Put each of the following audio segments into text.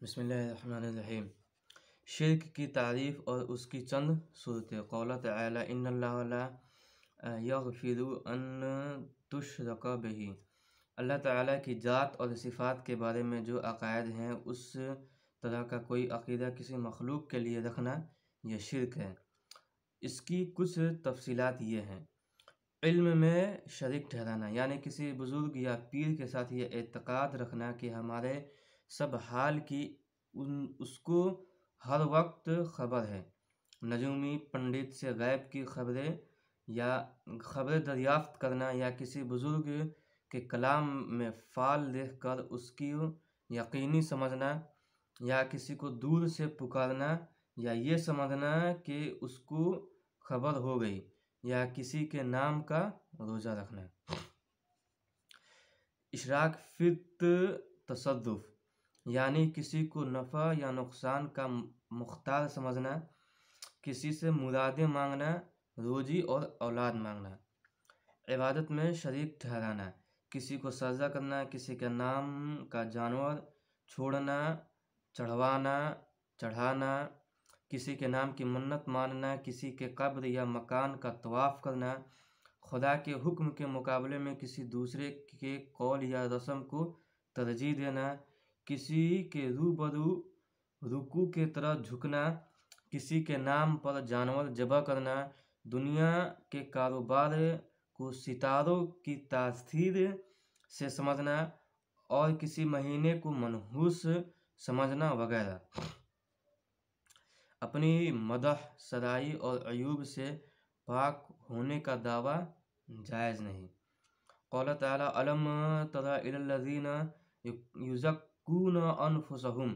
بسم اللہ الرحمن الرحیم۔ شرک کی تعریف اور اس کی چند صورتیں۔ قول تعالی ان اللہ لا یغفر ان تشرک بہ۔ اللہ تعالیٰ کی ذات اور صفات کے بارے میں جو عقائد ہیں اس طرح کا کوئی عقیدہ کسی مخلوق کے لیے رکھنا یہ شرک ہے۔ اس کی کچھ تفصیلات یہ ہیں: علم میں شریک ٹھہرانا، یعنی کسی بزرگ یا پیر کے ساتھ یہ اعتقاد رکھنا کہ ہمارے سب حال کی اس کو ہر وقت خبر ہے۔ نجومی پنڈت سے غیب کی خبریں دریافت کرنا، یا کسی بزرگ کے کلام میں فعل دیکھ کر اس کی یقینی سمجھنا، یا کسی کو دور سے پکارنا یا یہ سمجھنا کہ اس کو خبر ہو گئی، یا کسی کے نام کا روزہ رکھنا۔ اشراک فی التصرف، یعنی کسی کو نفع یا نقصان کا مختار سمجھنا، کسی سے مرادیں مانگنا، روزی اور اولاد مانگنا۔ عبادت میں شریک ٹھہرانا، کسی کو سجدہ کرنا، کسی کے نام کا جانور چھوڑنا، چڑھانا، کسی کے نام کی منت ماننا، کسی کے قبر یا مکان کا طواف کرنا، خدا کے حکم کے مقابلے میں کسی دوسرے کے قول یا رسم کو ترجیح دینا، کسی کے روبرو رکوع کی طرف جھکنا، کسی کے نام پر جانور ذبح کرنا، دنیا کے کاروبار کو ستاروں کی تاثیر سے سمجھنا، اور کسی مہینے کو منحوس سمجھنا وغیرہ۔ اپنی مدح سرائی اور عیوب سے پاک ہونے کا دعویٰ جائز نہیں۔ قول تعالی الم تر الی الذین یزکون انفسہم۔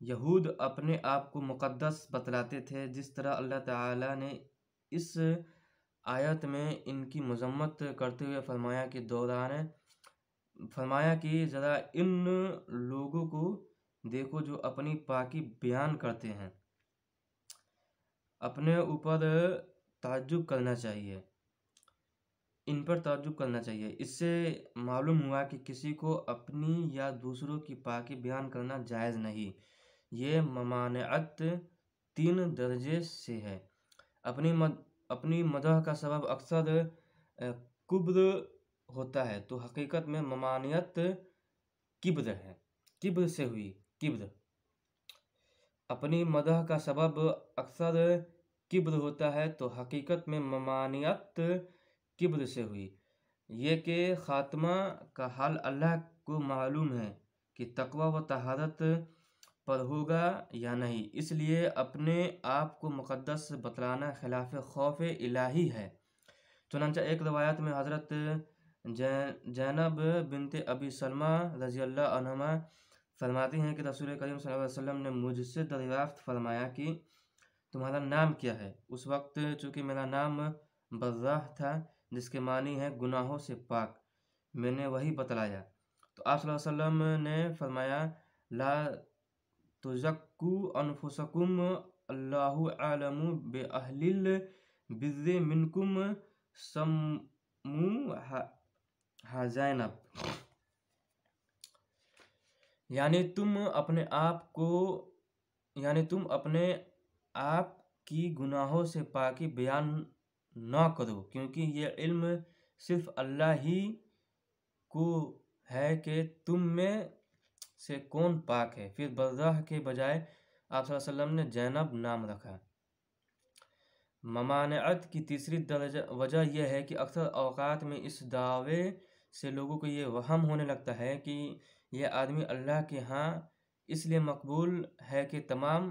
یہود اپنے آپ کو مقدس بتلاتے تھے، جس طرح اللہ تعالی نے اس آیت میں ان کی مذمت کرتے ہوئے فرمایا کہ ذرا ان لوگوں کو دیکھو جو اپنی پاکی بیان کرتے ہیں، اپنے اوپر تعجب کرنا چاہیے، ان پر تعجب کرنا چاہیے۔ اس سے معلوم ہوا کہ کسی کو اپنی یا دوسروں کی پاکی بیان کرنا جائز نہیں۔ یہ ممانعت 3 درجے سے ہے۔ اپنی مدح کا سبب اکثر کبر ہوتا ہے، تو حقیقت میں ممانعت کبر ہے، کبر سے ہوئی۔ اپنی مدح کا سبب اکثر کبر ہوتا ہے، تو حقیقت میں ممانعت کبر سے ہوئی۔ یہ کہ خاتمہ کا حال اللہ کو معلوم ہے کہ تقوی و طہارت پر ہوگا یا نہیں، اس لیے اپنے آپ کو مقدس بتلانا خلاف خوف الہی ہے۔ چنانچہ ایک روایت میں حضرت زینب بنت ابی سلمہ رضی اللہ عنہما فرماتی ہیں کہ رسول کریم صلی اللہ علیہ وسلم نے مجھ سے دریافت فرمایا کہ تمہارا نام کیا ہے؟ اس وقت چونکہ میرا نام برہ تھا، جس کے معنی ہے گناہوں سے پاک، میں نے وہی بتلایا۔ تو آپ صلی اللہ علیہ وسلم نے فرمایا لا تزکوا انفسکم اللہ اعلم باہل البر منکم سموها زینب۔ یعنی تم اپنے آپ کی گناہوں سے پاکی بیان نہ کرو، کیونکہ یہ علم صرف اللہ ہی کو ہے کہ تم میں سے کون پاک ہے۔ پھر برہ کے بجائے آپ صلی اللہ علیہ وسلم نے زینب نام رکھا۔ ممانعت کی تیسری وجہ یہ ہے کہ اکثر اوقات میں اس دعوے سے لوگوں کو یہ وہم ہونے لگتا ہے کہ یہ آدمی اللہ کے ہاں اس لیے مقبول ہے کہ تمام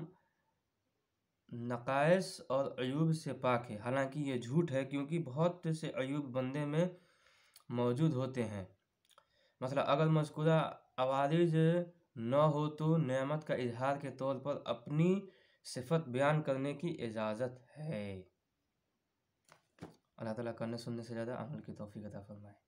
نقائص اور عیوب سے پاک ہے، حالانکہ یہ جھوٹ ہے، کیونکہ بہت سے عیوب بندے میں موجود ہوتے ہیں۔ مثلا اگر مذکورہ عوارض نہ ہو تو نعمت کا اظہار کے طور پر اپنی صفت بیان کرنے کی اجازت ہے۔ اللہ تعالیٰ کرنے سننے سے زیادہ عمل کی توفیق عطا فرمائے۔